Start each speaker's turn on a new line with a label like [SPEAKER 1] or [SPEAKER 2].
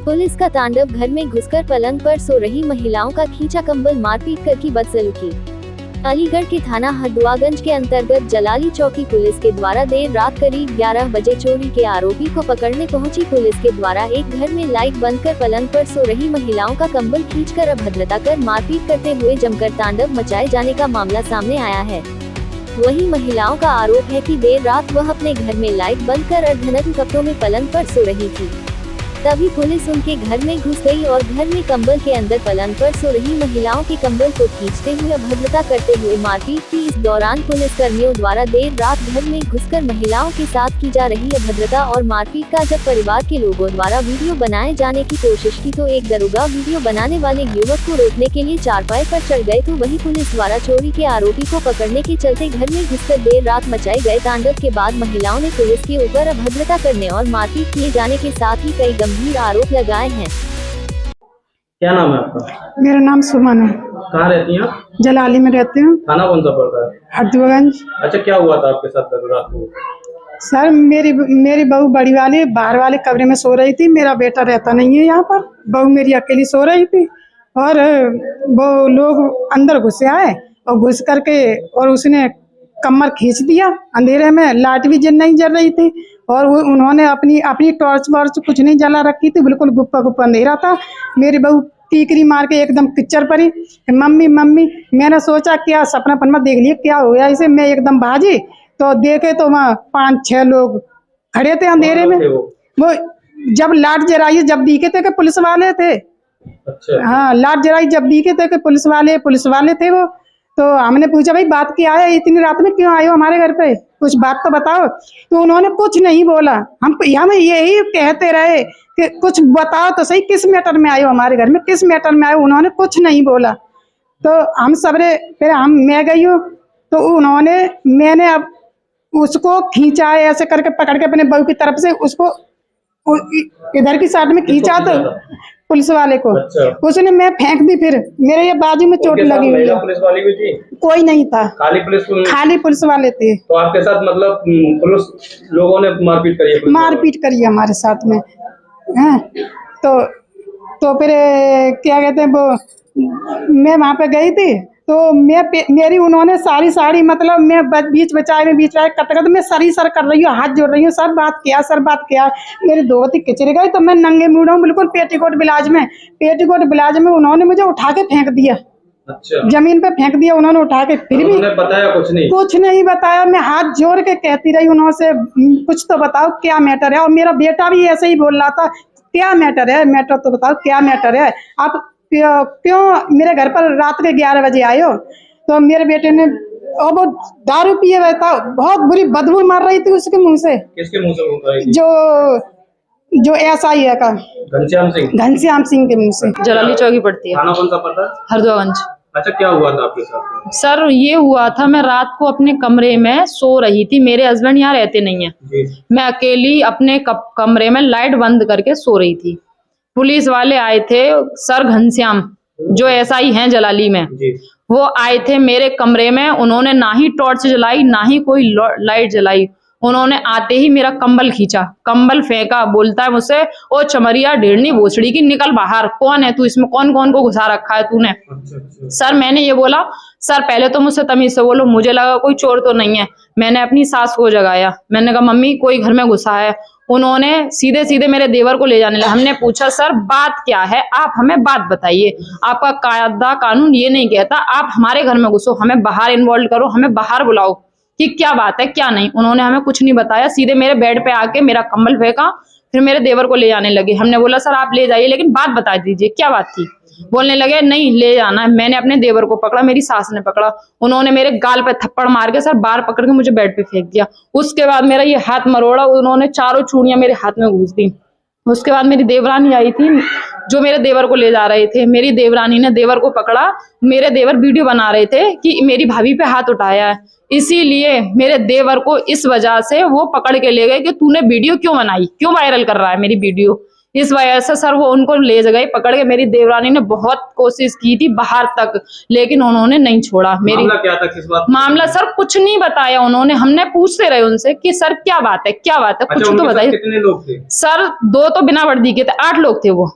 [SPEAKER 1] Police का तांडव, घर में घुसकर पलंग पर सो रही महिलाओं का खींचा कंबल, मारपीट कर की बदसलूकी। अलीगढ़ के थाना हरदुआगंज के अंतर्गत जलाली चौकी पुलिस के द्वारा देर रात करीब 11 बजे चोरी के आरोपी को पकड़ने पहुंची पुलिस के द्वारा एक घर में लाइट बंद कर पलंग पर सो रही महिलाओं का कंबल खींचकर अभद्रता कर मारपीट करते हुए जमकर तांडव मचाए जाने का मामला सामने आया है। वहीं महिलाओं का आरोप है कि देर रात वह अपने घर में लाइट बंद कर अर्धनग्न कपड़ों में पलंग पर सो रही थी। तभी पुलिस उनके घर में घुस गई और घर में कंबल के अंदर पलंग पर सो रही महिलाओं के कंबल को खींचते हुए अभद्रता करते हुए मारपीट की। इस दौरान पुलिस कर्मियों द्वारा देर रात घर में घुसकर महिलाओं के साथ की जा रही अभद्रता और मारपीट का जब परिवार के लोगों द्वारा वीडियो बनाए जाने की कोशिश की तो एक दरोगा वीडियो बनाने वाले युवक को रोकने के लिए चारपाई पर चढ़ गए, तो वही पुलिस द्वारा चोरी के आरोपी को पकड़ने के चलते घर में घुसकर देर रात मचाए गए तांडव के बाद महिलाओं ने पुलिस के ऊपर अभद्रता करने और मारपीट किए जाने के साथ ही कई गंभीर आरोप लगाए हैं।
[SPEAKER 2] क्या नाम है आपका?
[SPEAKER 3] मेरा नाम सुमन है।
[SPEAKER 2] कहाँ रहती हैं?
[SPEAKER 3] जलाली में रहती हूँ।
[SPEAKER 2] थाना कौन सा पड़ता है?
[SPEAKER 3] हरदुआगंज।
[SPEAKER 2] अच्छा, क्या हुआ था आपके साथ कल रात को?
[SPEAKER 3] सर मेरी बहू बड़ी वाली बाहर वाले कमरे में सो रही थी। मेरा बेटा रहता नहीं है यहाँ पर। बहू मेरी अकेली सो रही थी और वो लोग अंदर घुसे आए और घुस करके और उसने कमर खींच दिया। अंधेरे में लाइट भी नहीं जल रही थी और उन्होंने अपनी टॉर्च वॉर्च कुछ नहीं जला रखी थी। बिल्कुल गुप्पा गुप्पा अंधेरा था। मेरी बहू टीकरी मार के एकदम किच्चर पड़ी, मम्मी मम्मी। मैंने सोचा क्या सपना पनमा देख लिया क्या हो गया इसे। मैं एकदम भाजी तो देखे तो वहाँ 5-6 लोग खड़े थे अंधेरे में। वो जब लाइट जलाई जब दिखे थे कि पुलिस वाले थे।
[SPEAKER 2] अच्छा।
[SPEAKER 3] हाँ, लाइट जलाई जब दिखे थे कि पुलिस वाले थे वो। तो हमने पूछा भाई बात क्या है, इतनी रात में क्यों आए हो हमारे घर पे, कुछ बात तो बताओ। तो उन्होंने कुछ नहीं बोला। हम यही कहते रहे कि कुछ बताओ तो सही, किस मैटर में आए हो हमारे घर में, किस मैटर में आए हो। उन्होंने कुछ नहीं बोला। तो हम सबरे फिर मैं गई हूँ तो मैंने अब उसको खींचा है ऐसे करके पकड़ के अपने बहू की तरफ से उसको इधर की साइड में खींचा तो पुलिस वाले को।
[SPEAKER 2] अच्छा।
[SPEAKER 3] उसने मैं फेंक दी। फिर मेरे ये बाजू में चोट लगी हुई है।
[SPEAKER 2] पुलिस वाली भी थी? कोई
[SPEAKER 3] नहीं था,
[SPEAKER 2] खाली पुलिस
[SPEAKER 3] वाले थे।
[SPEAKER 2] तो आपके साथ मतलब पुलिस लोगों ने मारपीट करी है
[SPEAKER 3] हमारे साथ में। हैं तो फिर क्या कहते हैं वो मैं वहां पे गई थी तो मेरी उन्होंने सारी साड़ी मतलब मैं बीच बचाए कतकत में सर कर रही हूँ, हाथ जोड़ रही हूँ, सर बात किया। मेरी धोती किचड़ गई तो मैं नंगे मुंह हूँ बिल्कुल पेटीकोट ब्लाउज में उन्होंने मुझे उठा के फेंक दिया।
[SPEAKER 2] अच्छा।
[SPEAKER 3] जमीन पे फेंक दिया उन्होंने उठा के। फिर भी
[SPEAKER 2] बताया कुछ नहीं
[SPEAKER 3] बताया। मैं हाथ जोड़ के कहती रही उन्होंने कुछ तो बताओ क्या मैटर है। और मेरा बेटा भी ऐसे ही बोल रहा था क्या मैटर है, मैटर तो बताओ क्या मैटर है। आप क्यों मेरे घर पर रात के 11 बजे आए हो। तो मेरे बेटे ने और वो दारू पिए हुआ था, बहुत बुरी बदबू मार रही थी उसके मुंह से।
[SPEAKER 2] किसके मुंह से बोल रही थी?
[SPEAKER 3] जो एसआई है का घनश्याम सिंह के मुंह से।
[SPEAKER 4] जलाली चौकी पड़ती है।
[SPEAKER 2] थाना कौन सा पड़ता है?
[SPEAKER 4] हरदुआगंज।
[SPEAKER 2] अच्छा, क्या हुआ था आपके साथ?
[SPEAKER 4] सर ये हुआ था, मैं रात को अपने कमरे में सो रही थी। मेरे हस्बैंड यहाँ रहते नहीं है। मैं अकेली अपने कमरे में लाइट बंद करके सो रही थी। पुलिस वाले आए थे, सर घनश्याम जो एसआई हैं जलाली में, वो आए थे मेरे कमरे में। उन्होंने ना ही टॉर्च जलाई ना ही कोई लाइट जलाई। उन्होंने आते ही मेरा कंबल खींचा, कंबल फेंका। बोलता है मुझसे, ओ चमरिया ढेरनी भोसड़ी की, निकल बाहर, कौन है तू, इसमें कौन कौन को घुसा रखा है तूने। सर मैंने ये बोला, सर पहले तो मुझसे तमीज से बोलो, मुझे लगा कोई चोर तो नहीं है। मैंने अपनी सास को जगाया, मैंने कहा मम्मी कोई घर में घुसा है। उन्होंने सीधे सीधे मेरे देवर को ले जाने लगा। हमने पूछा सर बात क्या है, आप हमें बात बताइए, आपका कायदा कानून ये नहीं कहता आप हमारे घर में घुसो, हमें बाहर इन्वॉल्व करो, हमें बाहर बुलाओ कि क्या बात है क्या नहीं। उन्होंने हमें कुछ नहीं बताया, सीधे मेरे बेड पे आके मेरा कंबल फेंका, फिर मेरे देवर को ले जाने लगे। हमने बोला सर आप ले जाइए लेकिन बात बता दीजिए क्या बात थी। बोलने लगे नहीं ले जाना है। मैंने अपने देवर को पकड़ा, मेरी सास ने पकड़ा, उन्होंने मेरे गाल पे थप्पड़ मार के सर बाहर पकड़ के मुझे बेड पे फेंक दिया। उसके बाद मेरा ये हाथ मरोड़ा, उन्होंने चारों चूड़ियां मेरे हाथ में घुस दी। उसके बाद मेरी देवरानी आई थी जो मेरे देवर को ले जा रहे थे। मेरी देवरानी ने देवर को पकड़ा, मेरे देवर वीडियो बना रहे थे कि मेरी भाभी पे हाथ उठाया है, इसीलिए मेरे देवर को इस वजह से वो पकड़ के ले गए कि तूने वीडियो क्यों बनाई, क्यों वायरल कर रहा है मेरी वीडियो। इस वजह से सर वो उनको ले गए पकड़ के। मेरी देवरानी ने बहुत कोशिश की थी बाहर तक, लेकिन उन्होंने नहीं छोड़ा। मेरी
[SPEAKER 2] मामला क्या था, किस बात?
[SPEAKER 4] मामला सर कुछ नहीं बताया उन्होंने। हमने पूछते रहे उनसे कि सर क्या बात है, क्या बात है,
[SPEAKER 2] अच्छा,
[SPEAKER 4] कुछ तो
[SPEAKER 2] उनके साथ
[SPEAKER 4] बताइए।
[SPEAKER 2] कितने लोग थे?
[SPEAKER 4] सर 2 तो बिना वर्दी के थे, 8 लोग थे वो।